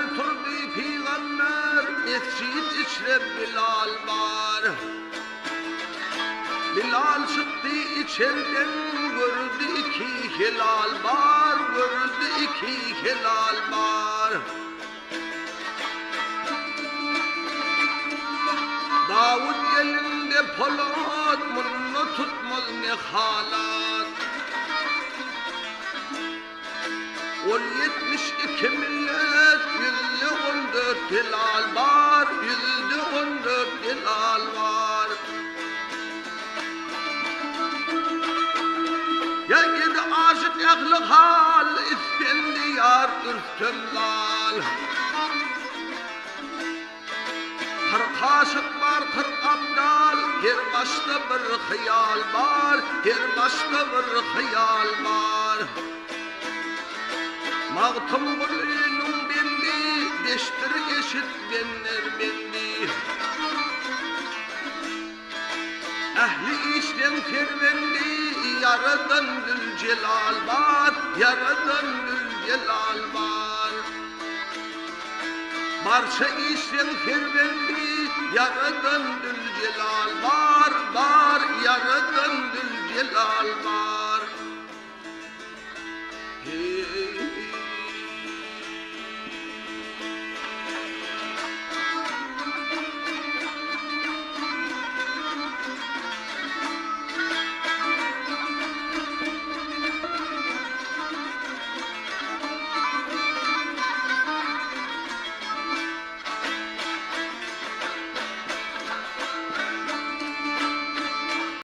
turdu peygamber mescid içre Bilal var. Bilal çıktı içeriden gördü iki hilal var, gördü iki hilal var. Davud elinde polat, bunu tutmaz ne halat. Ol 72 millet, 114 hilal var, 114 hilal var. Ya gidi aşık ehli hal, İskendiyar ürkümlal. 40 aşık var, 40 abdal, her başta bir hıyal var, her başta bir hıyal var. Mağtum bulunum bendi, deştir eşit benler bendi. Ehli işten fervendi, yaradan gül celal var, yaradan gül celal var. Barça işten fervendi, yaradan gül celal var, var, yaradan gül celal var.